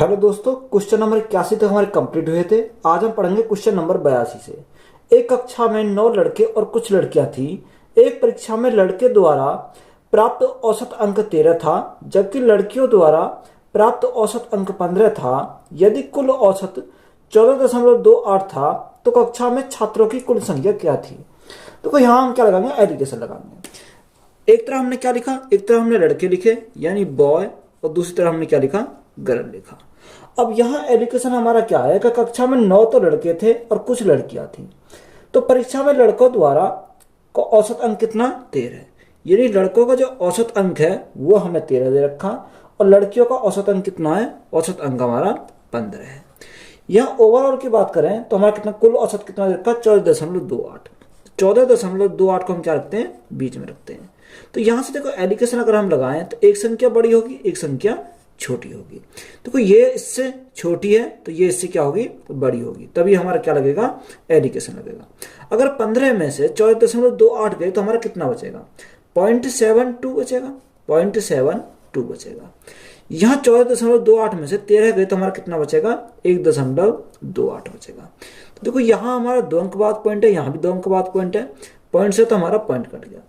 Hello दोस्तों, question number 81 तक हमारे कंप्लीट हुए थे। आज हम पढ़ेंगे क्वेश्चन नंबर 82 से। एक कक्षा में 9 लड़के और कुछ लड़कियां थी। एक परीक्षा में लड़के द्वारा प्राप्त औसत अंक 13 था, जबकि लड़कियों द्वारा प्राप्त औसत अंक 15 था। यदि कुल औसत 14.28 था तो कक्षा में छात्रों की कुल संख्या क्या थी। तो यहाँ हम क्या लगाएंगे, एलिगेशन लगाएंगे। एक तरह हमने क्या लिखा, एक तरह हमने लड़के लिखे यानी बॉय, और दूसरी तरफ हमने क्या लिखा, गर्ल लिखा। अब यहाँ एजुकेशन हमारा क्या है कि कक्षा में 9 तो लड़के थे और कुछ लड़कियां थी। तो परीक्षा में लड़कों द्वारा को औसत अंक कितना, 13 है। यानी लड़कों का जो औसत अंक है वो हमें 13 दे रखा, और लड़कियों का औसत अंक कितना है, औसत अंक हमारा 15 है। यहाँ ओवरऑल की बात करें तो हमारा कितना कुल औसत कितना दे रखा, 14.28। 14.28 को हम क्या रखते हैं, बीच में रखते हैं। तो यहाँ से देखो एलिगेशन अगर हम लगाएं तो एक संख्या बड़ी होगी, एक संख्या छोटी होगी। तो ये इससे छोटी है तो ये इससे क्या होगी, बड़ी होगी, तभी हमारा क्या लगेगा, एलिगेशन लगेगा। अगर 15 में से 14.28 गए तो हमारा कितना बचेगा, 0.72 बचेगा, 0.72 बचेगा। यहाँ 14.28 में से 13 गए तो हमारा कितना बचेगा, 1.28 बचेगा। तो देखो यहाँ हमारा 2 अंक बाद पॉइंट है, यहाँ भी 2 अंक बाद पॉइंट है, पॉइंट से तो हमारा पॉइंट कट गया।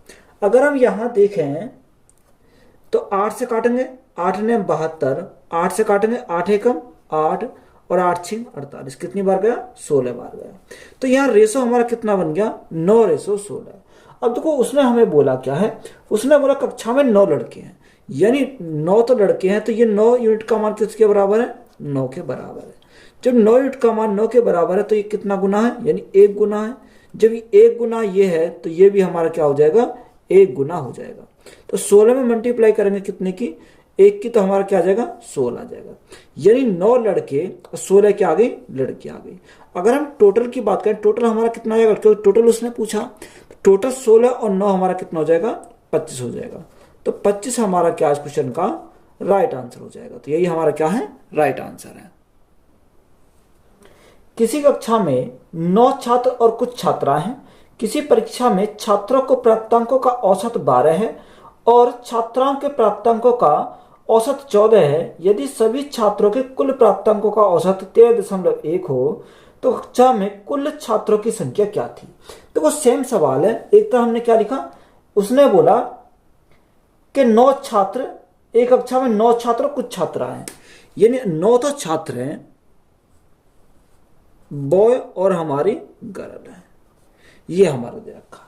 अगर हम यहाँ देखें तो 8 से काटेंगे, 8 ने 72, 8 से काटेंगे 8 एकम 8 और 8 6 48, कितनी बार गया, 16 बार गया। तो यहाँ रेशो हमारा कितना बन गया, 9:16। अब देखो उसने हमें बोला क्या है, उसने बोला कक्षा में 9 लड़के हैं, यानी 9 तो लड़के हैं, तो ये 9 यूनिट का मान किसके बराबर है, 9 के बराबर है। जब 9 यूनिट का मान 9 के बराबर है तो ये कितना गुना है, यानी 1 गुना है। जब ये 1 गुना ये है तो ये भी हमारा क्या हो जाएगा, 1 गुना हो जाएगा। तो 16 में मल्टीप्लाई करेंगे कितने की, 1 की, तो हमारा क्या आ जाएगा, 16 आ जाएगा। यानी 9 लड़के और 16 के आगे लड़की आ गई। अगर हम टोटल की बात करें, टोटल हमारा कितना आ जाएगा, क्योंकि टोटल उसने पूछा, टोटल 16 और 9 हमारा कितना हो जाएगा, 25 हो जाएगा। तो 25 हमारा क्या इस क्वेश्चन का राइट आंसर हो जाएगा। तो यही हमारा क्या है, राइट आंसर है। किसी कक्षा में 9 छात्र और कुछ छात्राएं हैं। किसी परीक्षा में छात्रों को प्राप्तांकों का औसत 12 है और छात्राओं के प्राप्तांकों का औसत 14 है। यदि सभी छात्रों के कुल प्राप्तांकों का औसत 13.1 हो तो कक्षा में कुल छात्रों की संख्या क्या थी। तो वो सेम सवाल है। एक तो हमने क्या लिखा, उसने बोला कि 9 छात्र, एक कक्षा में 9 छात्र कुछ छात्राएं हैं, यानी 9 तो छात्र हैं, बॉय और हमारी गर्ल है, ये हमारा दे रखा।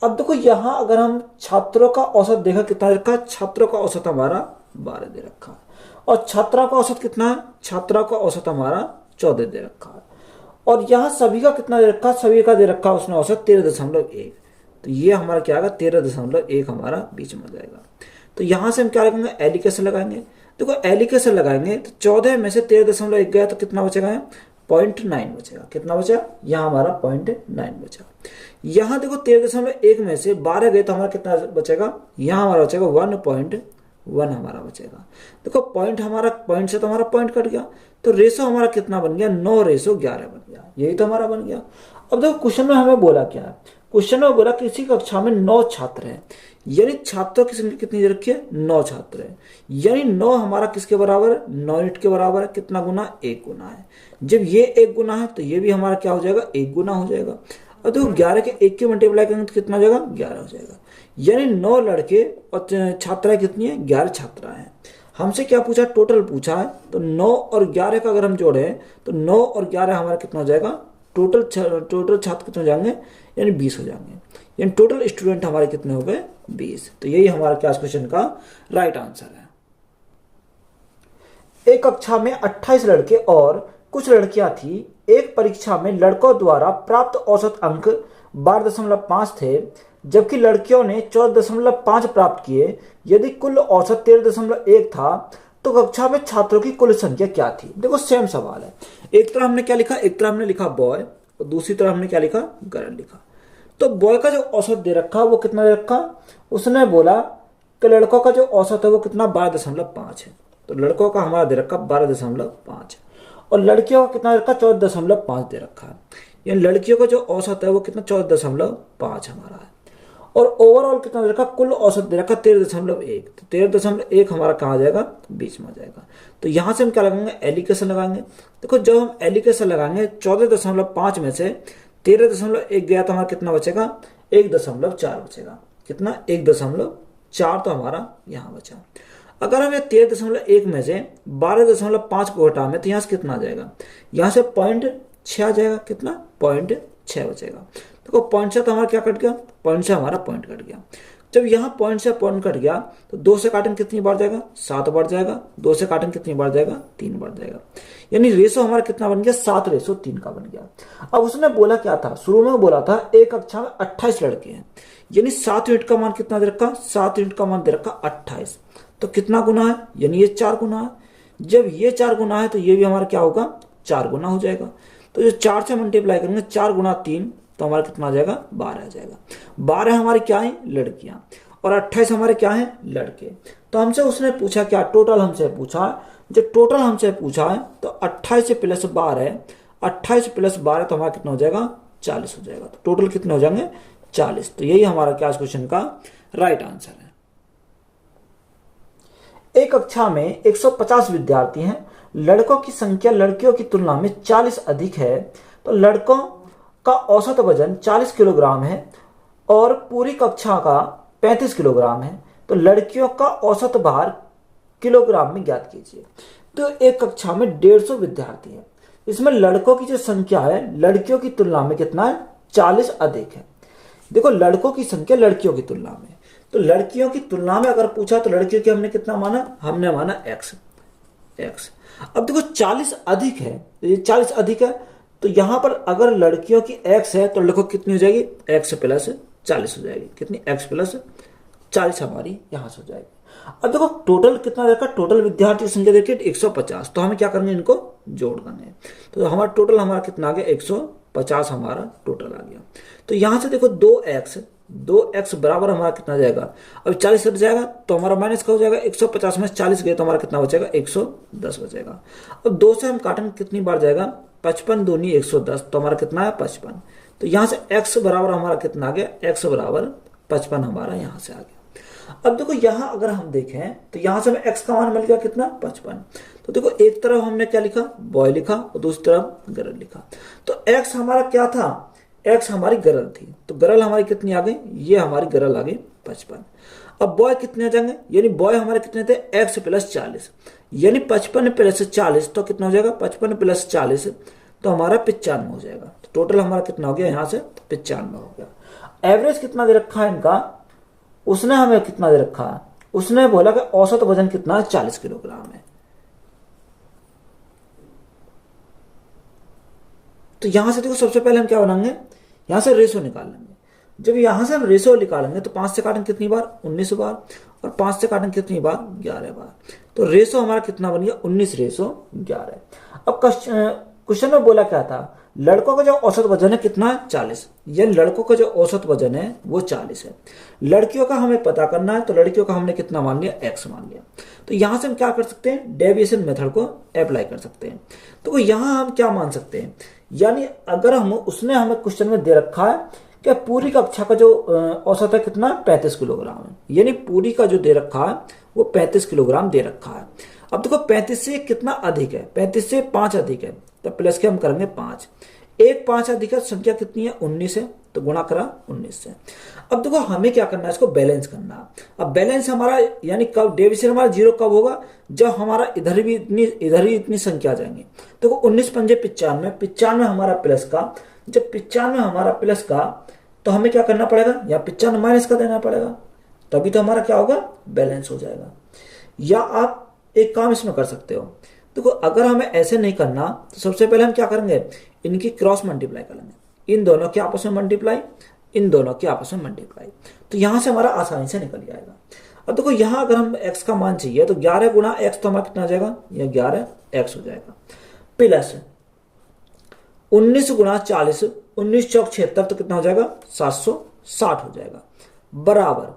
अब देखो यहां अगर हम छात्रों का औसत देखा कितना दे रखा, छात्रों का औसत हमारा 12 दे रखा है, और छात्रा का औसत कितना है, छात्रा का औसत हमारा 14 दे रखा है। और यहाँ सभी का कितना दे रखा, सभी का दे रखा उसने औसत 13.1। तो ये हमारा क्या आएगा, 13.1 हमारा बीच में जाएगा। तो यहां से हम क्या लगाएंगे, एलिगेशन लगाएंगे। देखो एलिगेशन लगाएंगे तो 14 में से 13.1 गया तो कितना बचेगा, 0.9 बचेगा। कितना बचा, यहाँ हमारा 0.9 बचा। यहाँ देखो 13.1 में से 12 गए तो हमारा कितना बचेगा, यहाँ हमारा बचेगा 1.1 हमारा बचेगा। देखो पॉइंट हमारा, पॉइंट से तो हमारा पॉइंट कट गया, तो रेशो हमारा कितना बन गया, 9:11 बन गया। यही तो हमारा बन गया। अब देखो क्वेश्चन में हमें बोला क्या है, क्वेश्चन में बोला किसी कक्षा में 9 छात्र हैं, यानी छात्रों की संख्या कितनी दे रखी है, 9 छात्र है, यानी 9 हमारा किसके बराबर है, 9 यूनिट के बराबर है। कितना गुना, 1 गुना है। जब ये 1 गुना है तो ये भी हमारा क्या हो जाएगा, 1 गुना हो जाएगा। अब देखो 11 के 1 की मल्टीप्लाई करेंगे तो कितना हो जाएगा, 11 हो जाएगा। यानी 9 लड़के और छात्राएं कितनी है, 11 छात्राएं हैं। हमसे क्या पूछा, टोटल पूछा है, तो 9 और 11 का अगर हम जोड़े तो 9 और 11 हमारा कितना हो जाएगा, टोटल छात्र कितने हो जाएंगे, यानी 20 हो जाएंगे। यानी टोटल स्टूडेंट हमारे कितने हो गए, 20। तो यही हमारा क्या क्वेश्चन का राइट आंसर है। एक कक्षा में 28 लड़के और कुछ लड़कियां थी। एक परीक्षा में लड़कों द्वारा प्राप्त औसत अंक 12.5 थे, जबकि लड़कियों ने 14.5 प्राप्त किए। यदि कुल औसत 13.1 था तो कक्षा में छात्रों की कुल संख्या क्या थी। देखो सेम सवाल है। एक तरह हमने क्या लिखा, एक तरह हमने लिखा बॉय और दूसरी तरह हमने क्या लिखा, गर्ल लिखा। तो बॉय का जो औसत दे रखा वो कितना दे रखा, उसने बोला कि लड़कों का जो औसत है वो कितना, 12.5 है। तो लड़कों का हमारा दे रखा 12.5 है, और लड़कियों का कितना दे रखा, 14.5 दे रखा है। यानी लड़कियों का जो औसत है वो कितना, 14.5 हमारा है। और ओवरऑल कितना दे रखा, कुल औसत दे रखा 13.1। तो 13.1 हमारा कहाँ आ जाएगा, बीच में आ जाएगा। तो यहाँ से हम क्या लगाएंगे, एलिकेशन लगाएंगे। देखो जब हम एलिकेशन लगाएंगे 14.5 में से 13.1 गया तो हमारा कितना बचेगा, 1.4 बचेगा। कितना, 1.4 तो हमारा यहाँ बचा। अगर हम 13.1 में से 12.5 को घटाएं तो यहाँ से कितना आ जाएगा, यहाँ से 0.6 आ जाएगा। कितना, 0.6 बचेगा। देखो 0.6 तो हमारा क्या कट गया, 0.6 हमारा पॉइंट कट गया। जब यहाँ 0.6 पॉइंट कट गया तो 2 से काटेंगे कितनी बार जाएगा, 7 बार जाएगा। 2 से काटेंगे कितनी बार जाएगा, 3 बार जाएगा। यानी रेशो हमारा कितना बन गया, 7:3 का बन गया। अब उसने बोला क्या था, शुरू में बोला था एक कक्षा में 28 लड़के हैं, यानी 7 यूनिट का मान कितना दे रखा, 7 यूनिट का मान दे रखा 28। तो कितना गुना है, यानी ये 4 गुना है। जब ये 4 गुना है तो ये भी हमारा क्या होगा, 4 गुना हो जाएगा। तो जो 4 से मल्टीप्लाई करेंगे, 4 गुना 3 तो हमारा कितना आ जाएगा, 12 आ जाएगा। 12 हमारे क्या है, लड़कियां, और 28 हमारे क्या है, लड़के। तो हमसे उसने पूछा क्या, टोटल हमसे पूछा। जब टोटल हमसे पूछा है तो 28 प्लस 12, 28 प्लस 12 तो हमारा कितना हो जाएगा, 40 हो जाएगा। तो टोटल कितने हो जाएंगे, 40। तो यही हमारा क्या क्वेश्चन का राइट आंसर है। एक कक्षा में 150 विद्यार्थी हैं, लड़कों की संख्या लड़कियों की तुलना में 40 अधिक है। तो लड़कों का औसत वजन 40 किलोग्राम है और पूरी कक्षा का 35 किलोग्राम है। तो लड़कियों का औसत भार किलोग्राम में ज्ञात कीजिए। तो एक कक्षा में 150 विद्यार्थी है, इसमें लड़कों की जो संख्या है लड़कियों की तुलना में कितना है, 40 अधिक है। देखो लड़कों की संख्या लड़कियों की तुलना में, तो लड़कियों की तुलना में अगर पूछा तो लड़कियों की हमने कितना माना, हमने माना x। अब देखो 40 अधिक है, ये 40 अधिक है, तो यहां पर अगर लड़कियों की x है तो लड़कों कितनी हो जाएगी, x प्लस 40 हो जाएगी। कितनी, x प्लस 40 हमारी यहां से हो जाएगी। अब देखो टोटल कितना देखा, टोटल विद्यार्थी संख्या देखिए 150। तो हमें क्या करना है, इनको जोड़ करना है। तो हमारा टोटल हमारा कितना आ गया, 150 हमारा टोटल आ गया। तो यहां से देखो 2x बराबर हमारा कितना जाएगा, अब 40 हट जाएगा तो हमारा माइनस का हो जाएगा, 150 में 40 गए तो हमारा कितना बचेगा, 110 बचेगा। अब 2 से हम काटेंगे कितनी बार जाएगा, 55 दूनी 110, तो हमारा कितना है 55। तो यहाँ से x बराबर हमारा कितना आ गया, x बराबर 55 हमारा यहाँ से आ गया। अब देखो यहाँ अगर हम देखें तो यहाँ से हमें x का मान मिल गया कितना, 55। तो देखो एक तरफ हमने क्या लिखा, बॉय लिखा, और दूसरी तरफ गर्ल लिखा। तो x हमारा क्या था, x हमारी गर्ल थी, तो गर्ल हमारी कितनी आ गई, ये हमारी गर्ल आ गई 55। अब बॉय कितने आ जाएंगे, यानी बॉय हमारे कितने थे, x प्लस 40, यानी 55 प्लस 40 तो कितना हो जाएगा, 55 प्लस 40 तो हमारा 95 हो जाएगा। तो टोटल हमारा कितना हो गया, यहाँ से 95 हो गया। एवरेज कितना दे रखा है इनका, उसने हमें कितना दे रखा है, उसने बोला कि औसत वजन कितना है, 40 किलोग्राम है। तो यहां से देखो सबसे पहले हम क्या बनाएंगे, यहां से रेशो निकाल लेंगे। जब यहां से हम रेशो निकालेंगे तो 5 से काटेंगे कितनी बार, 19 बार, और 5 से काटेंगे कितनी बार, 11 बार। तो रेशो हमारा कितना बन गया, 19:11। अब क्वेश्चन में बोला क्या था, लड़कों का जो औसत वजन है कितना है, 40। ये लड़कों का जो औसत वजन है वो 40 है। लड़कियों का हमें पता करना है, तो लड़कियों का हमने कितना मान लिया, x मान लिया। तो यहां से हम क्या कर सकते हैं, डेविएशन मेथड को अप्लाई कर सकते हैं। तो यहां हम क्या मान सकते हैं, यानी अगर हम, उसने हमें क्वेश्चन में दे रखा है कि पूरी कक्षा का जो औसत है कितना, 35 किलोग्राम है, यानी पूरी का जो दे रखा है वो 35 किलोग्राम दे रखा है। अब देखो 35 से कितना अधिक है, 35 से 5 अधिक है, तो प्लस के हम करेंगे 5। 5 अधिक है, संख्या कितनी है, 19 है, तो गुणा करा 19 से। अब देखो हमें क्या करना है, इसको बैलेंस करना है। अब बैलेंस हमारा यानी कब, डेविएशन हमारा 0 कब होगा, जब हमारा इधर ही इतनी संख्या आ जाएंगी। देखो 19 पंजे 95, 95 हमारा प्लस का, जब 95 हमारा प्लस का तो हमें क्या करना पड़ेगा, या 95 माइनस का देना पड़ेगा, तभी तो हमारा क्या होगा, बैलेंस हो जाएगा। या आप एक काम इसमें कर सकते हो, देखो अगर हमें ऐसे नहीं करना तो सबसे पहले हम क्या करेंगे, इनकी क्रॉस मल्टीप्लाई करेंगे, इन दोनों के आपस में मल्टीप्लाई, इन दोनों के आपस में मल्टीप्लाई, तो यहां से हमारा आसानी से निकल जाएगा। अब देखो यहां अगर हम x का मान चाहिए तो 11 गुना x तो हमारा कितना आ जाएगा, यह 11x हो जाएगा, प्लस 19 गुना 40, 19 चौक 76 तो कितना हो जाएगा, 760 हो जाएगा, बराबर।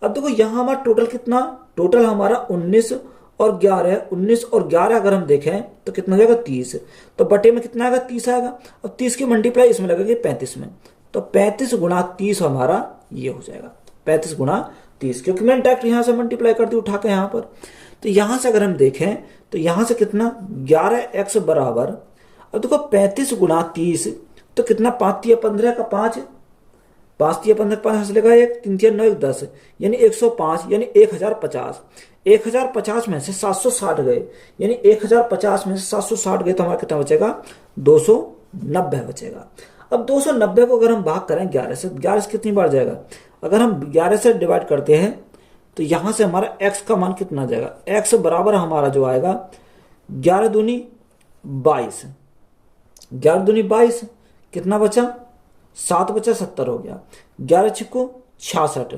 अब देखो यहां हमारा टोटल कितना, टोटल हमारा 19 और 11, 19 और 11 अगर हम देखें तो कितना हो जाएगा, 30, तो बटे में कितना आएगा, 30 आएगा। अब 30 की मल्टीप्लाई इसमें लगेगी 35 में, तो 35 गुना 30 हमारा ये हो जाएगा। 35 गुणा 30, क्योंकि मैंने डायरेक्ट यहाँ से मल्टीप्लाई कर दी उठा के यहाँ पर। तो यहाँ से अगर हम देखें तो यहाँ से कितना 11x बराबर, अब देखो 35 गुणा 30 तो कितना 5 तिया 15 का 5, 5 तिया 15 5 हंसलेगा 1, 3 तिया 9 1 10, यानी 105, यानी 1050। 1050 में से 760 गए, यानी 1050 में से 760 गए तो हमारा कितना बचेगा 290 बचेगा। अब 290 को अगर हम भाग करें 11 से, 11 से कितनी बार जाएगा, अगर हम 11 से डिवाइड करते हैं तो यहां से हमारा x का मान कितना आ जाएगा, x बराबर हमारा जो आएगा 11 दूनी 22, 11 दूनी 22, कितना बचा 7 बचा 70 हो गया, 11 छिक्को 66,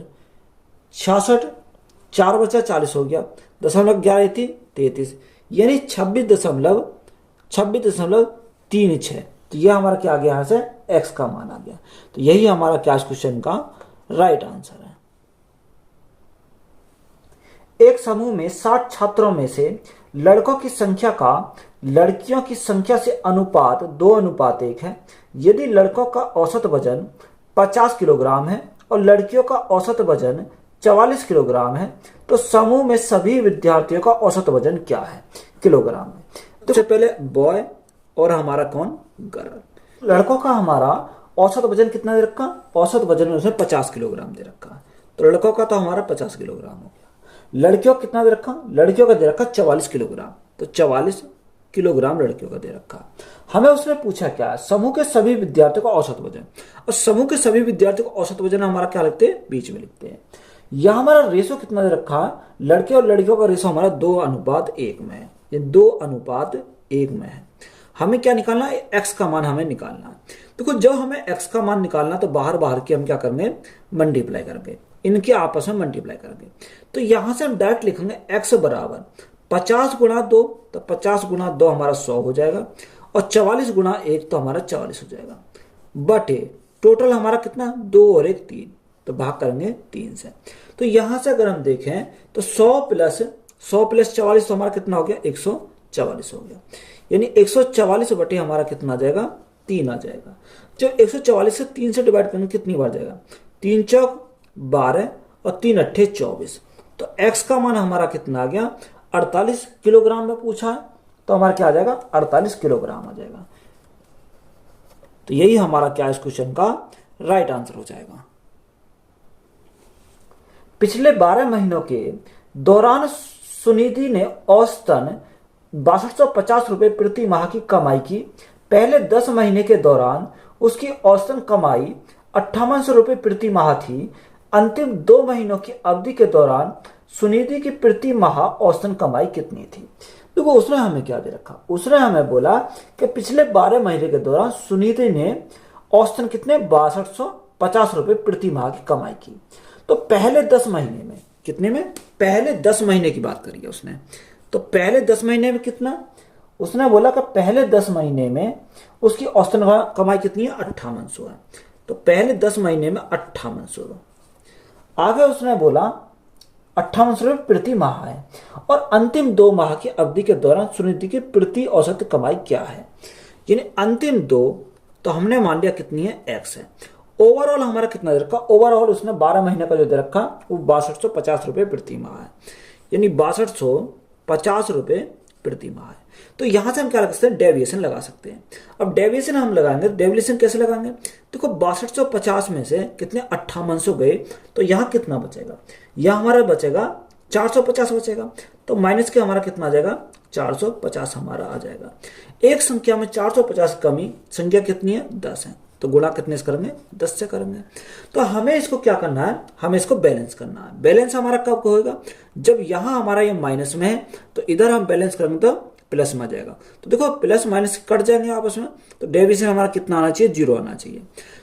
66 4 बचा 40 हो गया, 0.11 थी 33, यानी 26.36। तो यह हमारा क्या आ गया, यहाँ से x का मान आ गया। तो यही हमारा क्या क्वेश्चन का राइट आंसर है। एक समूह में 60 छात्रों में से लड़कों की संख्या का लड़कियों की संख्या से अनुपात 2:1 है। यदि लड़कों का औसत वजन 50 किलोग्राम है और लड़कियों का औसत वजन 44 किलोग्राम है तो समूह में सभी विद्यार्थियों का औसत वजन क्या है किलोग्राम में। तो सबसे पहले बॉय और हमारा कौन, गर्ल। लड़कों का हमारा औसत वजन कितना दे रखा, औसत वजन में उसने 50 किलोग्राम दे रखा, तो लड़कों का तो हमारा 50 किलोग्राम हो गया। लड़कियों का कितना दे रखा, लड़कियों का दे रखा 44 किलोग्राम, तो 44 किलोग्राम लड़कियों का दे रखा। हमें उसने पूछा क्या, समूह के सभी विद्यार्थियों का औसत वजन, और समूह के सभी विद्यार्थियों का औसत वजन हमारा क्या लिखते हैं, बीच में लिखते हैं। यह हमारा रेशो कितना दे रखा है, लड़के और लड़कियों का रेशो हमारा 2:1 में है, ये 2:1 में है। हमें क्या निकालना है, x का मान हमें निकालना है। देखो जब हमें x का मान निकालना तो बाहर बाहर की हम क्या करेंगे, मल्टीप्लाई करेंगे, इनके आपस में मल्टीप्लाई करेंगे। तो यहां से हम डायरेक्ट लिखेंगे x बराबर 50 गुणा 2, तो 50 गुणा 2 हमारा 100 हो जाएगा, और 44 गुणा 1 तो हमारा 44 हो जाएगा, बटे टोटल हमारा कितना 2 और 1 3, तो भाग करेंगे 3 से। तो यहां से अगर हम देखें तो 100 प्लस 44 तो हमारा कितना हो गया, 144 हो गया, यानी 144 बटे हमारा कितना आ जाएगा, 3 आ जाएगा। जब 144 से 3 से डिवाइड करेंगे कितनी बार जाएगा, 3 चौक 12 और 3 अट्ठे 24, तो x का मान हमारा कितना आ गया, 48 किलोग्राम में पूछा है, तो हमारा क्या आ जाएगा, 48 किलोग्राम आ जाएगा। तो यही हमारा क्या इस क्वेश्चन का राइट आंसर हो जाएगा। पिछले 12 महीनों के दौरान सुनिधि ने औसतन 6250 रुपए प्रति माह की कमाई की। पहले 10 महीने के दौरान उसकी औसतन कमाई 5800 रुपए प्रति माह थी। अंतिम 2 महीनों की अवधि के दौरान सुनिधि की प्रति माह औसतन कमाई कितनी थी। देखो उसने हमें क्या दे रखा, उसने हमें बोला कि पिछले 12 महीने के दौरान सुनिधि ने औसतन कितने 6250 रुपए प्रति माह की कमाई की। तो पहले 10 महीने में कितने में, पहले 10 महीने की बात करी है उसने, तो पहले 10 महीने में कितना, उसने बोला कि पहले 10 महीने में उसकी औसतन कमाई कितनी है, 5800 है। तो पहले 10 महीने में 5800, आगे उसने बोला 5800 रुपये प्रति माह है, और अंतिम 2 माह की अवधि के दौरान सुनिधि की प्रति औसत कमाई क्या है, यानी अंतिम 2 तो हमने मान लिया कितनी है, x है। ओवरऑल हमारा कितना दे रखा, ओवरऑल उसने 12 महीने का जो दे रखा वो 6250 रुपये प्रति माह है, यानी 6250 रुपये प्रति माह है। तो यहां से हम क्या लगा सकते हैं, डेविएशन लगा सकते हैं। अब डेविएशन हम लगाएंगे, डेविएशन कैसे लगाएंगे, देखो 6250 में से कितने 5800 गए, तो यहाँ कितना बचेगा, यह हमारा बचेगा 450 बचेगा, तो माइनस के हमारा कितना आ जाएगा, 450 हमारा आ जाएगा। एक संख्या में 450 कमी संख्या कितनी है, 10 है, तो गुणा कितने से करेंगे, 10 से करेंगे। तो हमें इसको क्या करना है, हमें इसको बैलेंस करना है। बैलेंस हमारा कब होगा, जब यहां हमारा ये माइनस में है तो इधर हम बैलेंस करेंगे तो प्लस में आ जाएगा। तो देखो प्लस माइनस कट जाएंगे आपस में, तो डेविएशन हमारा कितना आना चाहिए, 0 आना चाहिए।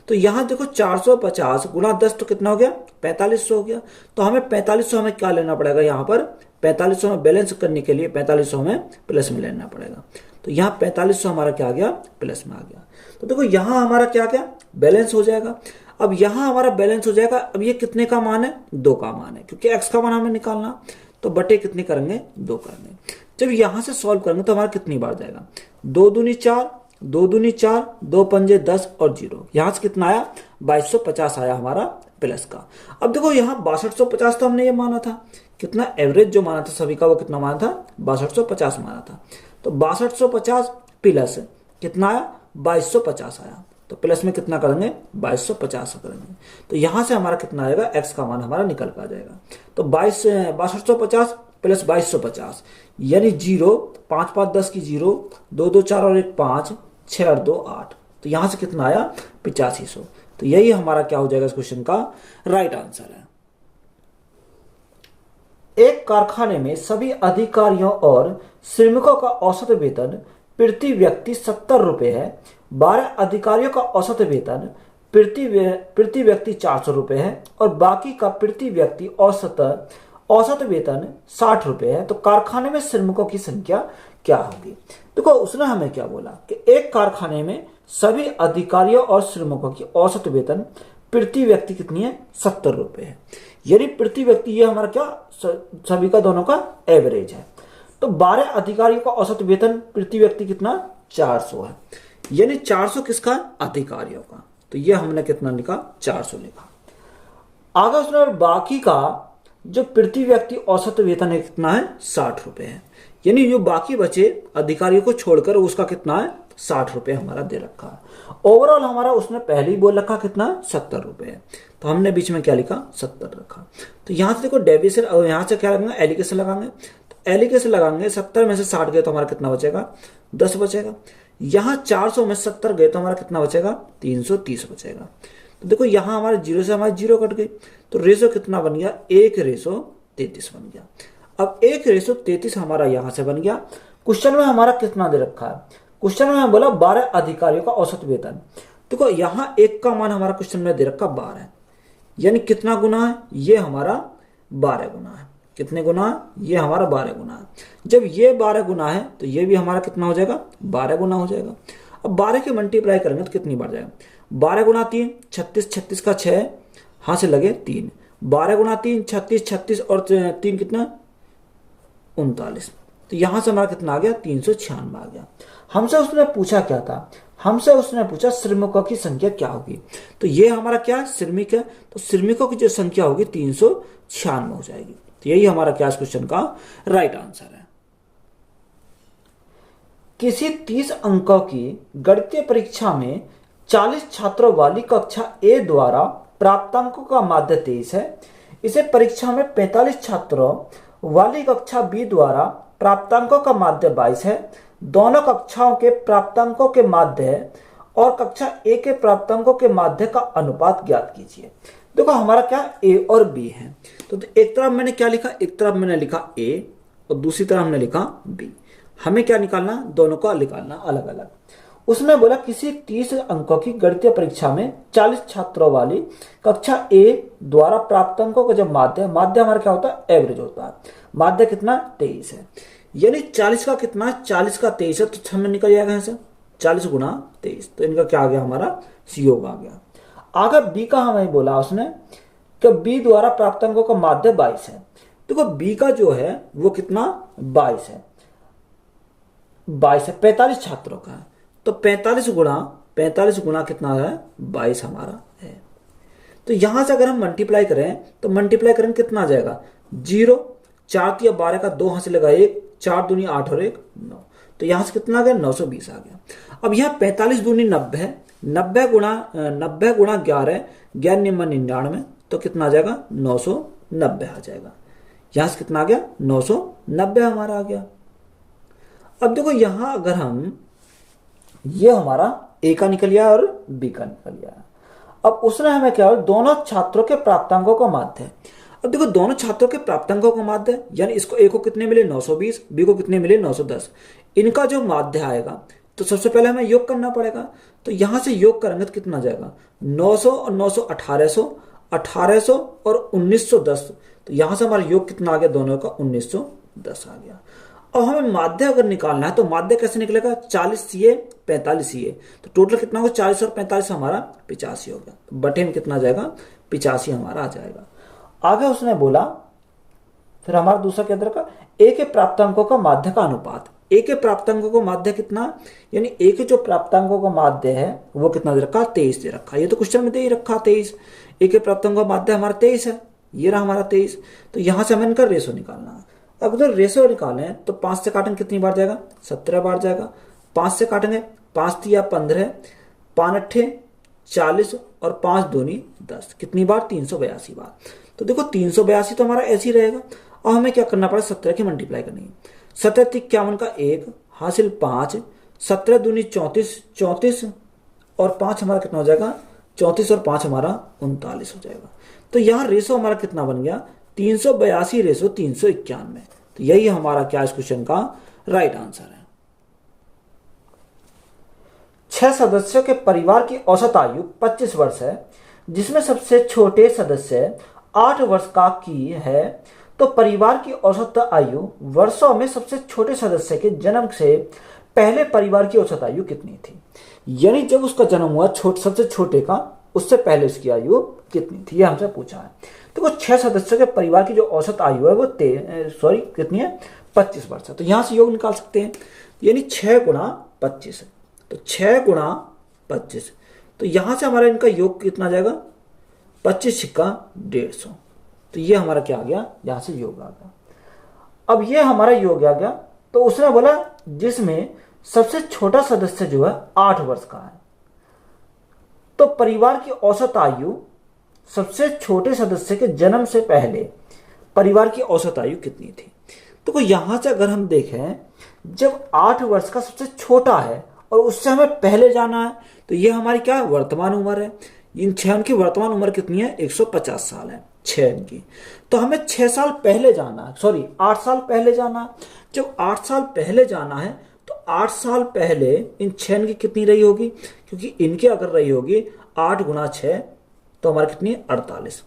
तो यहां देखो 450 गुणा 10 तो कितना हो गया, 4500 हो गया। तो हमें 4500 हमें क्या लेना पड़ेगा, यहाँ पर 4500 में बैलेंस करने के लिए 4500 हमें प्लस में लेना पड़ेगा। तो यहाँ 4500 हमारा क्या आ गया, प्लस में आ गया। तो देखो यहाँ हमारा क्या क्या बैलेंस हो जाएगा। अब यहाँ हमारा बैलेंस हो जाएगा। अब ये कितने का मान है, 2 का मान है, क्योंकि x का मान हमें निकालना, तो बटे कितने करेंगे, 2 करेंगे। जब यहां से सॉल्व करेंगे तो हमारा कितनी बार जाएगा, 2 दूनी 4, 2 दूनी 4, 2 पंजे 10 और 0, यहां से कितना आया, 2250 आया हमारा प्लस का। अब देखो यहाँ 6250 तो हमने ये माना था, कितना एवरेज जो माना था सभी का वो कितना माना था, 6250 माना था। तो 6250 प्लस कितना आया, 2250 आया। तो प्लस में कितना करेंगे, 2250 करेंगे। तो यहाँ से हमारा कितना आएगा, x का मान हमारा निकल कर आ जाएगा। तो 6250 प्लस 2250 यानी 0, 5 5 10 की 0, 2 2 4 और 1 5, 6 और 2 8। तो यहाँ से कितना आया, 8500। तो यही हमारा क्या हो जाएगा इस क्वेश्चन का राइट आंसर है। एक कारखाने में सभी अधिकारियों और श्रमिकों का औसत वेतन प्रति व्यक्ति 70 रुपये है। 12 अधिकारियों का औसत वेतन प्रति व्यक्ति 400 रुपये है और बाकी का प्रति व्यक्ति औसत वेतन 60 रुपये है। तो कारखाने में श्रमिकों की संख्या क्या होगी। देखो उसने हमें क्या बोला कि एक कारखाने में सभी अधिकारियों और श्रमिकों की औसत वेतन प्रति व्यक्ति कितनी है, 70 रुपये है। यानी प्रति व्यक्ति ये हमारा क्या, सभी का दोनों का एवरेज है। तो 12 अधिकारियों का औसत वेतन प्रति व्यक्ति कितना, 400 है। यानी 400 किसका, अधिकारियों का। तो ये हमने कितना लिखा, 400 लिखा। आगे उसने बाकी का जो प्रति व्यक्ति औसत वेतन है कितना है, 60 रुपये है। यानी जो बाकी बचे अधिकारियों को छोड़कर उसका कितना है, 60 रुपये हमारा दे रखा है। ओवरऑल हमारा उसने पहले ही बोल रखा कितना, 70 रुपये है। तो हमने बीच में क्या लिखा, 70 रखा। तो यहाँ से देखो डेविएशन, यहाँ से क्या लगाएंगे, एलिगेशन लगाएंगे। तो एलिगेशन लगाएंगे, 70 में से 60 गए तो हमारा कितना बचेगा, 10 बचेगा। यहाँ 400 में 70 गए तो हमारा कितना बचेगा, 330 बचेगा। तो देखो यहाँ हमारे 0 से हमारे 0 कट गई। तो रेशो कितना बन गया, 1:33 बन गया। अब 1:33 हमारा यहाँ से बन गया। क्वेश्चन में हमारा कितना दे रखा है, क्वेश्चन में बोला 12 अधिकारियों का औसत वेतन। देखो यहाँ 1 का मान हमारा क्वेश्चन में दे रखा 12 है। यानी कितना गुना है, ये हमारा 12 गुना है। कितने गुना है, ये हमारा 12 गुना है। जब ये 12 गुना है तो ये भी हमारा कितना हो जाएगा, 12 गुना हो जाएगा। अब 12 के मल्टीप्लाई करेंगे तो कितनी बढ़ जाएगा, 12 गुना 3 36, 36 का 6 हाथ से लगे 3, 12 गुना 3 36, 36 और 3 कितना 39। तो यहां से हमारा कितना आ गया, 396 आ गया। हमसे उसने पूछा क्या था, हमसे उसने पूछा श्रमिकों की संख्या क्या होगी। तो ये हमारा क्या श्रमिक है, तो श्रमिकों की जो संख्या होगी 396 हो जाएगी। तो यही हमारा क्या क्वेश्चन का राइट आंसर है। किसी 30 अंकों की गणितीय परीक्षा में 40 छात्रों वाली कक्षा ए द्वारा प्राप्तांकों का माध्य 23 है। इसे परीक्षा में 45 छात्रों वाली कक्षा बी द्वारा प्राप्तांकों का माध्य 22 है। दोनों कक्षाओं के प्राप्तांकों के माध्य और कक्षा ए के प्राप्तांकों के माध्य का अनुपात ज्ञात कीजिए। देखो हमारा क्या ए और बी है। तो एक तरफ मैंने क्या लिखा, एक तरफ मैंने लिखा ए और दूसरी तरफ हमने लिखा बी। हमें क्या निकालना, दोनों का निकालना अलग अलग। उसने बोला किसी 30 अंकों की गणितीय परीक्षा में 40 छात्रों वाली कक्षा ए द्वारा प्राप्तांकों का जब माध्य हमारा क्या होता है, एवरेज होता है। माध्य कितना 23 है। यानी 40 का कितना, 40 का 23 है। तो हमें निकल जाएगा यहाँ से 40 गुना 23। तो इनका क्या आ गया, हमारा योग आ गया। आगे बी का हमें बोला उसने कि बी द्वारा प्राप्तांकों का माध्य 22 है। देखो बी का जो है वो कितना 22 है, 45 छात्रों का है। तो 45 गुना कितना है, 22 हमारा है। तो यहां से अगर हम मल्टीप्लाई करें तो मल्टीप्लाई करें कितना आ जाएगा, 0 4 या 12 का 2 हाथ से लगा 1, 4 दूनी 8 और 1 9। तो यहां से कितना आ गया, 920 आ गया। अब यहाँ 45 दूनी 90 है, 90 गुणा 11, 11 99। तो कितना आ जाएगा, 990 आ जाएगा। यहां से कितना आ गया, 990 हमारा आ गया। अब देखो यहां अगर हम, ये हमारा ए का निकल गया और बी का निकल गया। अब उसने हमें क्या, दोनों छात्रों के प्राप्तांकों का माध्य। अब देखो दोनों छात्रों के प्राप्तांकों का माध्य, यानी इसको ए को कितने मिले 920, बी को कितने मिले 910। इनका जो माध्य आएगा तो सबसे पहले हमें योग करना पड़ेगा। तो यहां से योग करेंगे तो कितना जाएगा, 900 और 900 1800, 1800 और 1910। तो यहां से हमारा योग कितना आ गया, दोनों का 1910 आ गया। और हमें माध्य अगर निकालना है तो माध्य कैसे निकलेगा, 40 CA 45 CA। तो टोटल कितना होगा, 40 और 45 हमारा 85 हो गया। तो बटे में कितना आ जाएगा, 85 हमारा आ जाएगा। आगे उसने बोला, फिर हमारा दूसरा केंद्र का ए के प्राप्तांकों का माध्य का अनुपात। ए के प्राप्तांकों का माध्य कितना, यानी ए के जो प्राप्तांकों का माध्य है वो कितना दे रखा, 23 दे रखा। ये तो क्वेश्चन में दे ही रखा 23। ए के प्राप्तांकों का माध्य हमारा 23 है, ये रहा हमारा 23। तो यहां से हमें इनका रेशो निकालना है। अब अगर रेशो निकालें तो 5 से काटेंगे कितनी बार जाएगा, 17 बार जाएगा। 5 से काटेंगे, 5 तिया 15, 5 अट्ठे 40 और 5 दूनी 10, कितनी बार, 382 बार। तो देखो 382 तो हमारा ऐसे ही रहेगा। और हमें क्या करना पड़ा, 17 की मल्टीप्लाई करनी है। 17 51 का 1 हासिल 5, 17 दूनी 34, 34 और 5 हमारा कितना हो जाएगा, 34 और 5 हमारा 39 हो जाएगा। तो यहाँ रेशो हमारा कितना बन गया, 382 रेशो 391। तो यही हमारा क्या इस क्वेश्चन का राइट आंसर है। 6 सदस्यों के परिवार की औसत आयु 25 वर्ष है, जिसमें सबसे छोटे सदस्य 8 वर्ष का की है, तो परिवार की औसत आयु वर्षों में सबसे छोटे सदस्य के जन्म से पहले परिवार की औसत आयु कितनी थी। यानी जब उसका जन्म हुआ सबसे छोटे का, उससे पहले उसकी आयु कितनी थी, यह हमसे पूछा है। देखो 6 सदस्यों के परिवार की जो औसत आयु है वो कितनी है, 25 वर्ष है। तो यहां से योग निकाल सकते हैं, यानी 6 गुणा 25 है। तो 6 गुणा 25, तो यहां से हमारा इनका योग कितना जाएगा, 25 छिक्का 150। तो ये हमारा क्या आ गया, यहां से योग आ गया। अब ये हमारा योग आ गया। तो उसने बोला जिसमें सबसे छोटा सदस्य जो है 8 वर्ष का है, तो परिवार की औसत आयु सबसे छोटे सदस्य के जन्म से पहले परिवार की औसत आयु कितनी थी। तो यहां से अगर हम देखें, जब 8 वर्ष का सबसे छोटा है और उससे हमें पहले जाना है, तो ये हमारी क्या है, वर्तमान उम्र है। इन 6 की वर्तमान उम्र कितनी है, 150 साल है 6 की। तो हमें 6 साल पहले जाना है, सॉरी 8 साल पहले जाना है। जब 8 साल पहले जाना है तो 8 साल पहले इन 6 की कितनी रही होगी, क्योंकि इनकी अगर रही होगी 8 गुणा 6 तो हमारी कितनी 48,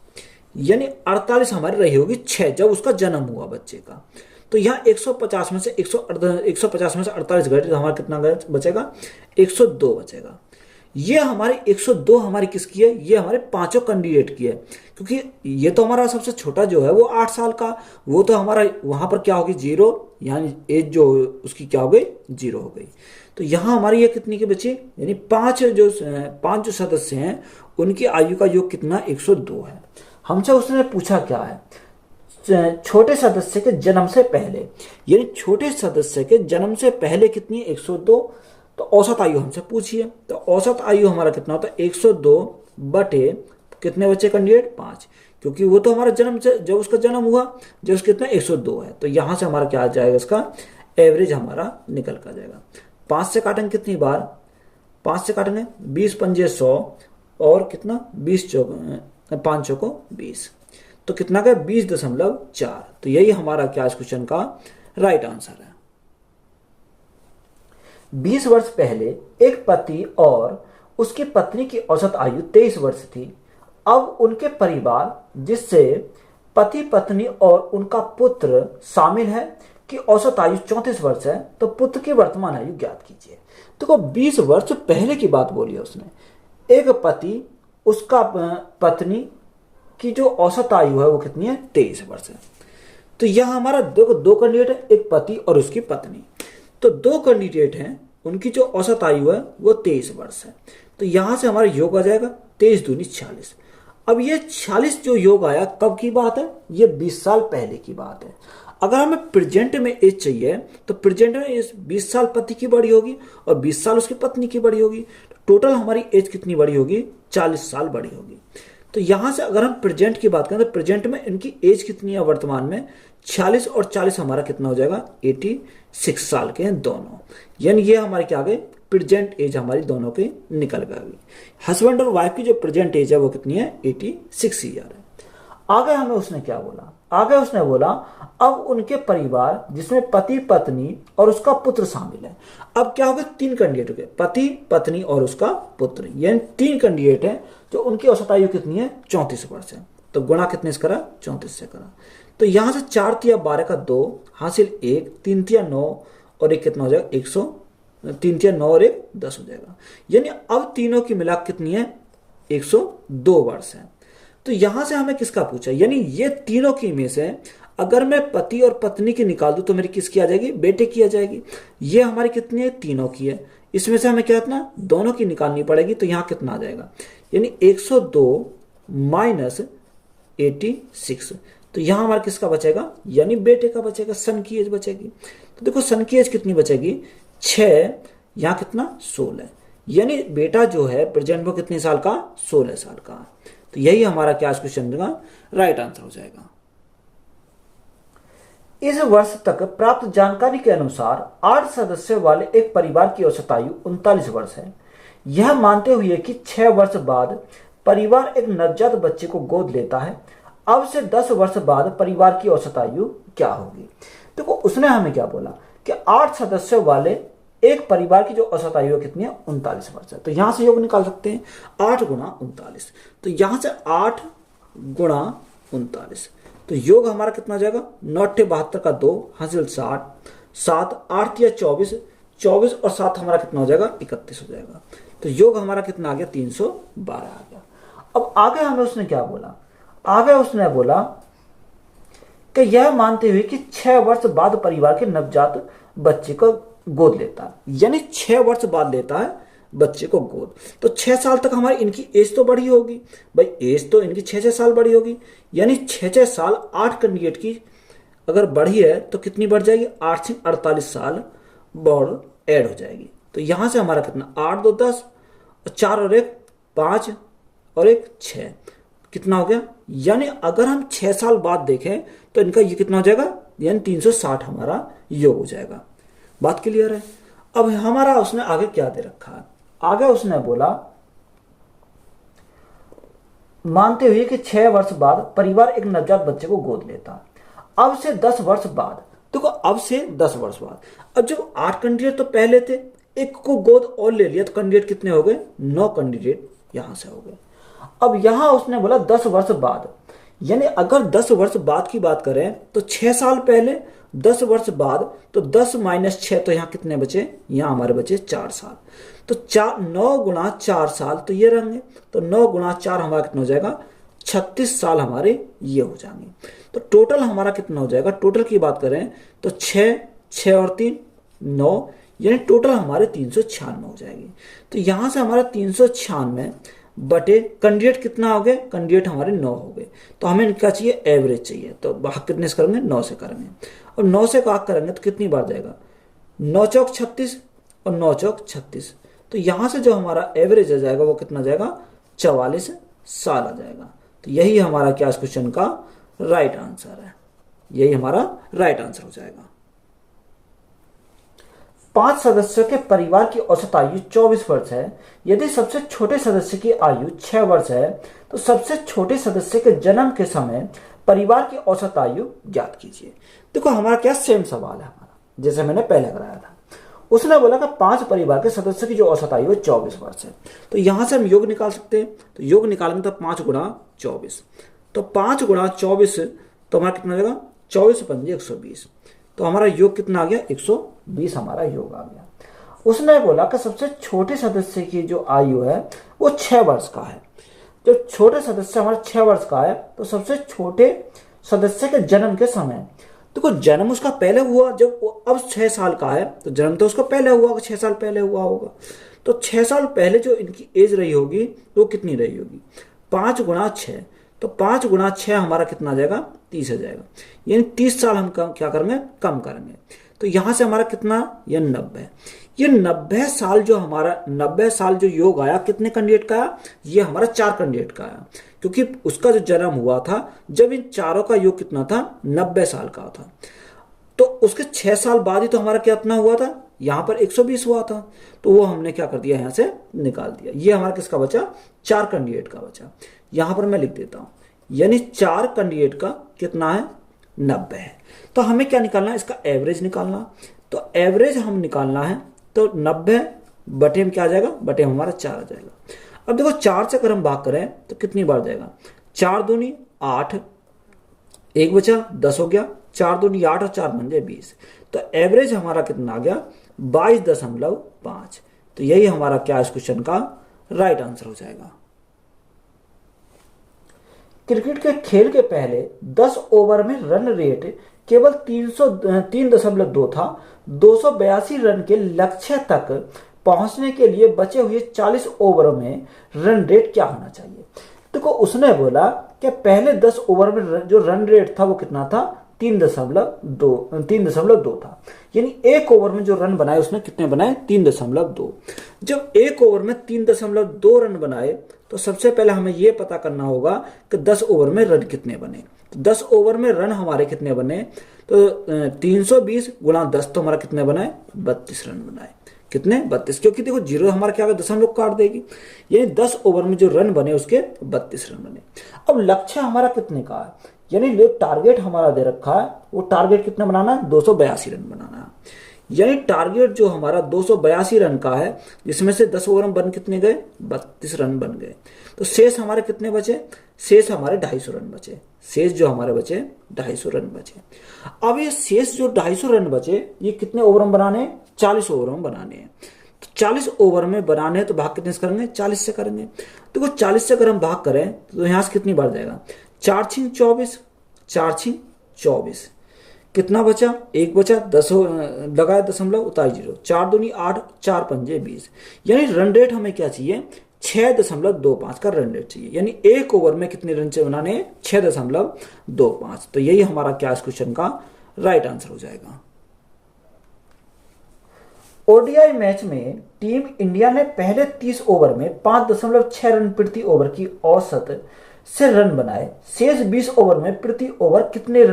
यानी 48 हमारी रही होगी 6 जब उसका जन्म हुआ बच्चे का। तो यहाँ 150 में से 150 में से 48 घटे तो हमारा कितना बचेगा, 102 बचेगा। ये हमारी 102 हमारी किसकी है, ये हमारे 5 कैंडिडेट की है, क्योंकि ये तो हमारा सबसे छोटा जो है वो 8 साल का, वो तो हमारा वहां पर क्या होगी 0, यानी एज जो उसकी क्या हो गई 0 हो गई। तो यहाँ हमारी ये कितनी की बची, यानी 5 जो सदस्य हैं उनकी आयु का योग कितना 102 है। हमसे उसने पूछा क्या है, छोटे सदस्य के जन्म से पहले, यानी छोटे सदस्य के जन्म से पहले कितनी 102। तो औसत आयु हमसे पूछी है, तो औसत आयु हमारा कितना होता है 102 बटे कितने बच्चे कैंडिडेट 5, क्योंकि वो तो हमारा जन्म से जब उसका जन्म हुआ जब उसका कितना 102 है। तो यहां से हमारा क्या आ जाएगा, इसका एवरेज हमारा निकल कर जाएगा। 5 से काटेंगे कितनी बार, 5 से काटेंगे 20 पंजे 100 और कितना 20 चौक 5 चौको 20, तो कितना का 20.4। तो यही हमारा क्या इस क्वेश्चन का राइट आंसर है। 20 वर्ष पहले एक पति और उसकी पत्नी की औसत आयु 23 वर्ष थी। अब उनके परिवार जिससे पति पत्नी और उनका पुत्र शामिल है की औसत आयु 34 वर्ष है, तो पुत्र की वर्तमान आयु ज्ञात कीजिए। तो 20 वर्ष पहले की बात बोली है उसने। एक पति उसका पत्नी की जो औसत आयु है वो कितनी है 23 वर्ष है। तो यह हमारा दो कैंडिडेट है, एक पति और उसकी पत्नी। तो 2 कैंडिडेट हैं, उनकी जो औसत आयु है वो 23 वर्ष है। तो यहां से हमारा योग आ जाएगा 23 दूनी 46। अब ये 46 जो योग आया कब की बात है, ये 20 साल पहले की बात है। अगर हमें प्रेजेंट में एज चाहिए तो प्रेजेंट में एज 20 साल पति की बड़ी होगी और 20 साल उसकी पत्नी की बड़ी होगी। टोटल हमारी एज कितनी बड़ी होगी, 40 साल बड़ी होगी। तो यहां से अगर हम प्रेजेंट की बात करें तो प्रेजेंट में इनकी एज कितनी है वर्तमान में 46 और 40 हमारा कितना हो जाएगा 86 साल के हैं दोनों, यानी ये हमारे क्या आ गए प्रेजेंट एज हमारी दोनों की निकल गई। हस्बैंड और वाइफ की जो प्रेजेंट एज है वो कितनी है 86 ईयर है। आगे हमें उसने क्या बोला, आगे उसने बोला अब उनके परिवार जिसमें पति पत्नी और उसका पुत्र शामिल है। अब क्या हो गया 3 कैंडिडेट हो गए, पति पत्नी और उसका पुत्र, यानी 3 कैंडिडेट है जो उनकी औसत आयु कितनी है 34 वर्ष है। तो गुणा कितने से करा 34 से करा। तो यहां से 4 तिया 12 का 2 हासिल 1, 3 तिया 9 और 1 कितना हो जाएगा 100, 3 तिया 9 और 1 10 हो जाएगा। यानी अब तीनों की मिला कितनी है 102 वर्ष है। तो यहां से हमें किसका पूछा, यानी ये तीनों की में से अगर मैं पति और पत्नी की निकाल दूं तो मेरी किसकी आ जाएगी, बेटे की आ जाएगी। ये हमारी कितनी है, तीनों की है। इसमें से हमें क्या इतना दोनों की निकालनी पड़ेगी, तो यहां कितना आ जाएगा, यानी 102 माइनस 86। तो यहां हमारा किसका बचेगा, यानी बेटे का बचेगा, सन की एज बचेगी। तो देखो सन की एज कितनी बचेगी, 6, यहां कितना 16, यानी बेटा जो है प्रेजेंट में कितने साल का, 16 साल का। तो यही हमारा क्या क्वेश्चन का राइट आंसर हो जाएगा। इस वर्ष तक प्राप्त जानकारी के अनुसार 8 सदस्यों वाले एक परिवार की औसत आयु 39 वर्ष है। यह मानते हुए कि 6 वर्ष बाद परिवार एक नवजात बच्चे को गोद लेता है, अब से 10 वर्ष बाद परिवार की औसत आयु क्या होगी। देखो उसने हमें क्या बोला कि 8 सदस्यों वाले एक परिवार की जो औसत आयु कितनी है, 39 वर्ष है। तो यहां से योग निकाल सकते हैं, 8 गुणा 39। तो यहां से 8 गुणा 39, तो योग हमारा कितना जाएगा, 9 72 का 2 हासिल 60, 7 8 या 24, 24 और 7 हमारा कितना हो जाएगा, 31 हो जाएगा। तो योग हमारा कितना आ गया, 312 आ गया। अब आगे हमें उसने क्या बोला, आगे उसने बोला कि यह मानते हुए कि 6 वर्ष बाद परिवार के नवजात बच्चे को गोद लेता है, यानी 6 वर्ष बाद लेता है बच्चे को गोद। तो 6 साल तक हमारी इनकी एज तो बढ़ी होगी भाई, एज तो इनकी 6 साल बढ़ी होगी, यानी 6 साल 8 कैंडिडेट की अगर बढ़ी है तो कितनी बढ़ जाएगी, 8 से 48 साल बढ़ ऐड हो जाएगी। तो यहां से हमारा कितना, 8 2 10 और 4 और 1 5 और 1 6, कितना हो गया, यानी अगर हम 6 साल बाद देखें तो इनका ये कितना हो जाएगा, यानी 360 हमारा योग हो जाएगा। बात क्लियर है। अब हमारा उसने आगे क्या दे रखा है, आगे उसने बोला मानते हुए कि 6 वर्ष बाद परिवार एक नवजात बच्चे को गोद लेता, अब से 10 वर्ष बाद, देखो अब से 10 वर्ष बाद, अब जब 8 कैंडिडेट तो पहले थे, एक को गोद और ले लिया तो कैंडिडेट कितने हो गए, 9 कैंडिडेट यहां से हो गए। अब यहां उसने बोला 10 वर्ष बाद, यानी अगर 10 वर्ष बाद की बात करें तो 6 साल पहले, 10 वर्ष बाद, तो 10 माइनस 6, तो यहां कितने बचे, यहां हमारे बचे 4 साल। तो 9 गुणा 4 साल, तो ये रहेंगे, तो 9 गुणा 4 हमारा कितना हो जाएगा, 36 साल हमारे ये हो जाएंगे। तो टोटल हमारा कितना हो जाएगा, टोटल की बात करें तो 6 और 3 9, यानी टोटल हमारे 396 हो जाएगी। तो यहां से हमारा 396 बटे कैंडिडेट कितना हो गए, कैंडिडेट हमारे 9 हो गए। तो हमें क्या चाहिए, एवरेज चाहिए, तो भाग कितने से करेंगे, 9 से करेंगे। और 9 से भाग करेंगे तो कितनी बार जाएगा, 9 चौक 36 और 9 चौक 36। तो यहां से जो हमारा एवरेज आ जाएगा वो कितना जाएगा, 44 साल आ जाएगा। तो यही हमारा क्या इस क्वेश्चन का राइट आंसर है, यही हमारा राइट आंसर हो जाएगा। 5 सदस्यों के परिवार की औसत आयु 24 वर्ष है। यदि सबसे छोटे सदस्य की आयु 6 वर्ष है तो सबसे छोटे सदस्य के जन्म के समय परिवार की औसत आयु ज्ञात कीजिए। देखो हमारा क्या सेम सवाल है हमारा, जैसे मैंने पहले कराया था। उसने बोला कि 5 परिवार के सदस्य की जो औसत आयु है 24 वर्ष है। तो यहां से हम योग निकाल सकते हैं, तो योग निकालेंगे तो 5 गुणा 24, तो 5 गुणा 24 तो हमारा कितना जाएगा, 24 पंजे 120, तो हमारा योग कितना आ गया, 120 हमारा योग आ गया। उसने बोला कि सबसे छोटे सदस्य की जो आयु है वो 6 वर्ष का है। जब छोटे सदस्य हमारा 6 वर्ष का है तो सबसे छोटे सदस्य के जन्म के समय, देखो जन्म उसका पहले हुआ, जब वो अब 6 साल का है तो जन्म तो उसका पहले हुआ, 6 साल पहले हुआ होगा। तो 6 साल पहले जो इनकी एज रही होगी वो कितनी रही होगी, 5 गुणा 6, तो 5 गुणा 6 हमारा कितना आ जाएगा, 30 आ जाएगा, यानी 30 साल हम क्या करेंगे, कम करेंगे। तो यहां से हमारा कितना, यह 90, ये 90 साल जो हमारा 90 साल जो योग आया कितने कैंडिडेट का आया, ये हमारा 4 कैंडिडेट का आया, क्योंकि उसका जो जन्म हुआ था जब इन चारों का योग कितना था, 90 साल का था। तो उसके 6 साल बाद ही तो हमारा कितना हुआ था, यहां पर 120 हुआ था, तो वो हमने क्या कर दिया, यहां से निकाल दिया। ये हमारा किसका बचा, 4 कैंडिडेट का बचा। यहां पर मैं लिख देता हूं, यानी 4 कैंडिडेट का कितना है, 90 है। तो हमें क्या निकालना है, इसका एवरेज निकालना। तो एवरेज हम निकालना है तो 90 बटे में क्या आ जाएगा, बटे में हमारा 4 आ जाएगा। अब देखो 4 से अगर हम भाग करें तो कितनी बार जाएगा, 4 दूनी 8, 1 बचा 10 हो गया, 4 दूनी 8 और 4 बन जाए 20। तो एवरेज हमारा कितना आ गया, 22.5। तो यही हमारा क्या इस क्वेश्चन का राइट आंसर हो जाएगा। क्रिकेट के खेल के पहले 10 ओवर में रन रेट केवल 3.2 था। 282 रन के लक्ष्य तक पहुंचने के लिए बचे हुए 40 ओवरों में रन रेट क्या होना चाहिए। देखो उसने बोला कि पहले 10 ओवर में जो रन रेट था वो कितना था, 3.2 था। यानी एक ओवर में जो रन बनाए उसने कितने बनाए, 3.2। जब एक ओवर में 3.2 रन बनाए तो सबसे पहले हमें यह पता करना होगा कि 10 ओवर में रन कितने बने। तो 10 ओवर में रन हमारे कितने बने, तो 320 गुणा 10 तो हमारा कितने बनाए, 32 रन बनाए। कितने, 32, क्योंकि देखो जीरो हमारा क्या होगा, दशमलव काट देगी। यानी 10 ओवर में जो रन बने उसके 32 रन बने। अब लक्ष्य हमारा कितने का है, यानी जो टारगेट हमारा दे रखा है वो टारगेट कितना बनाना है, 282 रन बनाना है। यानी टारगेट जो हमारा 282 रन का है, जिसमें से 10 ओवर में बन कितने गए, 32 रन बन गए। तो शेष हमारे कितने बचे, शेष हमारे 250 रन बचे। शेष जो हमारे बचे 250 रन बचे। अब ये शेष जो 250 रन बचे ये कितने ओवर में बनाने हैं, 40 ओवर में बनाने हैं। तो 40 ओवर में बनाने हैं तो भाग कितने से करेंगे, 40 से करेंगे। देखो 40 से अगर हम भाग करें तो यहाँ से कितनी बढ़ जाएगा, 4 छिंग 24, 4 छिंग 24, कितना बचा, एक बचा, 10 लगाए दशमलव उतार 0, 4 दूनी 8, 4 पंजे 20। यानी रन रेट हमें क्या चाहिए, 6.25 का रन रेट चाहिए। यानी एक ओवर में कितने रन बनाने हैं, 6.25। तो यही हमारा क्या इस क्वेश्चन का राइट आंसर हो जाएगा। ओडीआई मैच में टीम इंडिया ने पहले 30 ओवर में 5.6 रन प्रति ओवर की औसत से रन बनाए। शेष 20 ओवर में प्रति ओवर कितने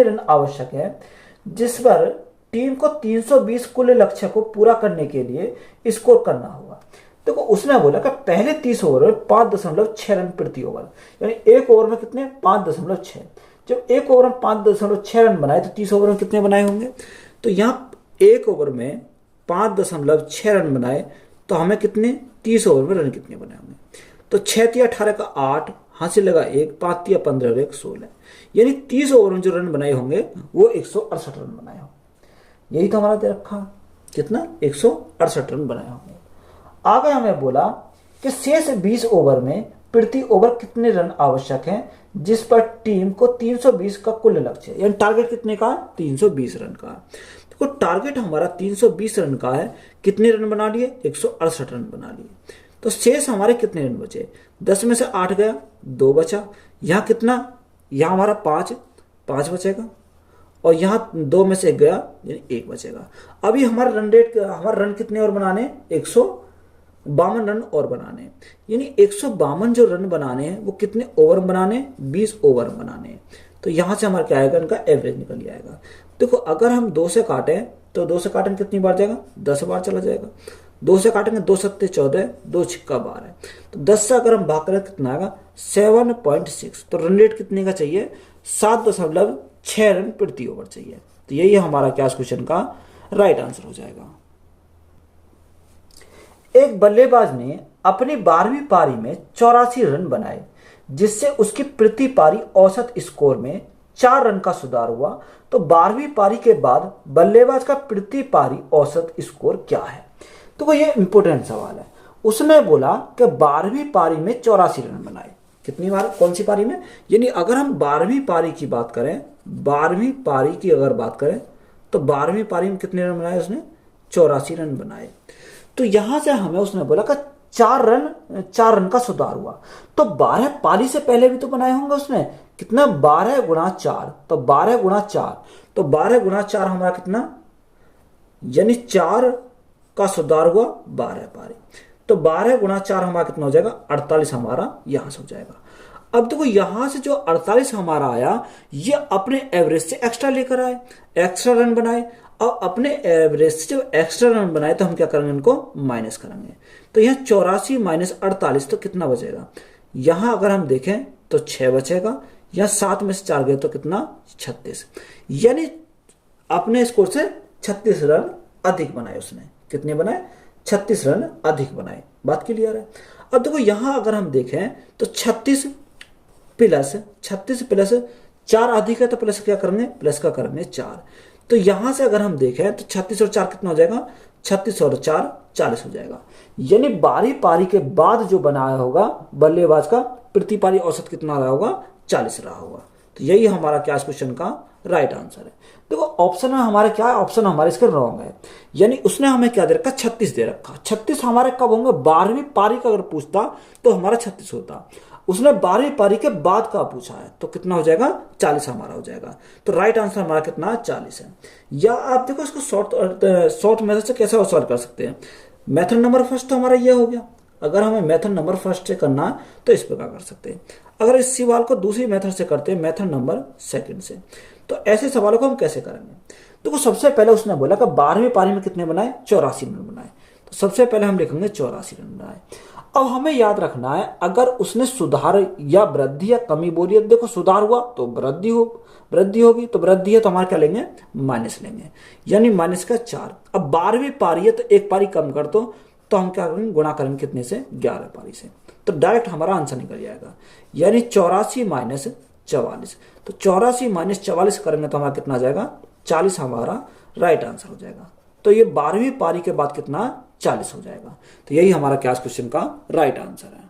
रन आवश्यक है, जिस पर टीम को 320 कुल लक्ष्य को पूरा करने के लिए स्कोर करना होगा। देखो उसने बोला कि पहले 30 ओवर में 5.6 रन प्रति ओवर, यानी एक ओवर में कितने, 5.6। जब एक ओवर में 5.6 रन बनाए तो 30 ओवर में कितने बनाए होंगे। तो यहाँ एक ओवर में 5.6 रन बनाए तो हमें कितने, 30 ओवर में रन कितने बनाए होंगे। तो 6 तिया 18 का 8, हाथ लगा 1, 5 तिया 15 और 1 16। यानी 30 ओवर में जो रन बनाए होंगे वो 168 रन बनाए होंगे। यही तो हमारा दे रखा, कितना, 168 रन बनाए होंगे। आगे हमें बोला कि शेष 20 ओवर में प्रति ओवर कितने रन आवश्यक हैं, जिस पर टीम को 320 का कुल लक्ष्य है। यानी टारगेट कितने का, 320 रन का। देखो टारगेट हमारा 320 रन का है, कितने रन बना लिए, 168 रन बना लिए। तो शेष हमारे कितने रन बचे, 10 में से 8 गया, 2 बचा। यहाँ कितना, यहाँ हमारा 5 बचेगा, और यहाँ 2 में से 1 गया, यानी 1 बचेगा। अभी हमारा रन रेट, हमारा रन कितने और बनाने, 152 रन और बनाने। यानी 152 जो रन बनाने हैं वो कितने ओवर बनाने, 20 ओवर बनाने। तो यहां से हमारा क्या आएगा, इनका एवरेज निकल जाएगा। देखो अगर हम 2 से काटें तो 2 से काटेंगे कितनी बार जाएगा, 10 बार चला जाएगा। 2 से काटेंगे 2 सत्ते 14, 2 छिक्का 12। तो 10 से अगर हम भाग करें कितना आएगा, 7.6। तो रन रेट कितने का चाहिए, 7.6 रन प्रति ओवर चाहिए। तो यही हमारा क्या क्वेश्चन का राइट आंसर हो जाएगा। एक बल्लेबाज ने अपनी 12वीं पारी में 84 रन बनाए, जिससे उसकी प्रति पारी औसत स्कोर में 4 रन का सुधार हुआ। तो 12वीं पारी के बाद बल्लेबाज का प्रति पारी औसत स्कोर क्या है। तो ये इंपॉर्टेंट सवाल है। उसने बोला कि 12वीं पारी में 84 रन बनाए। कितनी बार, कौन सी पारी में, यानी अगर हम 12वीं पारी की बात करें, 12वीं पारी की अगर बात करें तो 12वीं पारी में कितने रन बनाए उसने, 84 रन बनाए। तो यहां से हमें उसने बोला कि 4 रन का सुधार हुआ। तो 12 पारी से पहले भी तो बनाए होंगे उसने, कितना, 12 गुणा 4, तो 12 गुणा 4, तो 12 गुणा 4 हमारा कितना, यानी 4 का सुधार हुआ 12 पारी। तो 12 गुणा 4 हमारा कितना हो जाएगा, 48 हमारा यहां से हो जाएगा। अब देखो यहां से जो 48 हमारा आया ये अपने एवरेज से एक्स्ट्रा लेकर आए, एक्स्ट्रा रन बनाए। अब अपने एवरेज से जब एक्स्ट्रा रन बनाए तो हम क्या करेंगे, इनको माइनस करेंगे। तो यहाँ 84 माइनस 48 तो कितना बचेगा, यहां अगर हम देखें तो 6 बचेगा। यहाँ 7 में से 4 गए तो कितना, 36। यानी अपने स्कोर से 36 रन अधिक बनाए उसने। कितने बनाए, 36 रन अधिक बनाए। बात क्लियर है। अब देखो यहां अगर हम देखें तो 36 प्लस 4 अधिक है तो प्लस क्या करेंगे, प्लस का करेंगे 4। तो यहां से अगर हम देखें तो 36 और 4 कितना हो जाएगा, 36 और 4 40 हो जाएगा। यानी 12वीं पारी के बाद जो बनाया होगा बल्लेबाज का प्रति पारी औसत कितना रहा होगा, 40 रहा होगा। तो यही हमारा क्या इस क्वेश्चन का राइट आंसर है। देखो ऑप्शन में हमारे क्या है, ऑप्शन हमारे इसके रॉन्ग है, यानी उसने हमें क्या दे रखा, 36 दे रखा। 36 हमारे कब होंगे, 12वीं पारी का अगर पूछता तो हमारा 36 होता। उसने 12वीं पारी के बाद का पूछा है तो कितना हो जाएगा, 40 हमारा हो जाएगा। तो राइट आंसर हमारा कितना, 40 है। या आप देखो इसको शॉर्ट मेथड से कैसे सॉल्व कर सकते हैं। मेथड नंबर फर्स्ट तो हमारा ये हो गया, अगर हमें मेथड नंबर फर्स्ट से करना है तो इस प्रकार कर सकते हैं। अगर इस सवाल को दूसरी मेथड से करते हैं, मेथड नंबर सेकंड से, तो ऐसे सवालों को हम कैसे करेंगे। देखो सबसे पहले उसने बोला कि 12वीं पारी में कितने बनाए, 84 रन बनाए। तो सबसे पहले हम लिखेंगे 84 रन बनाए। अब हमें याद रखना है, अगर उसने सुधार या वृद्धि या कमी बोली है, देखो सुधार हुआ तो वृद्धि होगी, तो वृद्धि है तो हमारे क्या लेंगे, माइनस लेंगे, यानी माइनस का 4। अब 12वीं पारी है तो एक पारी कम कर दो, तो हम क्या करेंगे, गुणा करेंगे कितने से, 11 पारी से। तो डायरेक्ट हमारा आंसर निकल जाएगा, यानी 84 माइनस 44। तो 84 माइनस 44 करेंगे तो हमारा कितना आ जाएगा, 40 हमारा राइट आंसर हो जाएगा। तो ये 12वीं पारी के बाद कितना, 40 हो जाएगा। तो यही हमारा क्या क्वेश्चन का राइट आंसर है।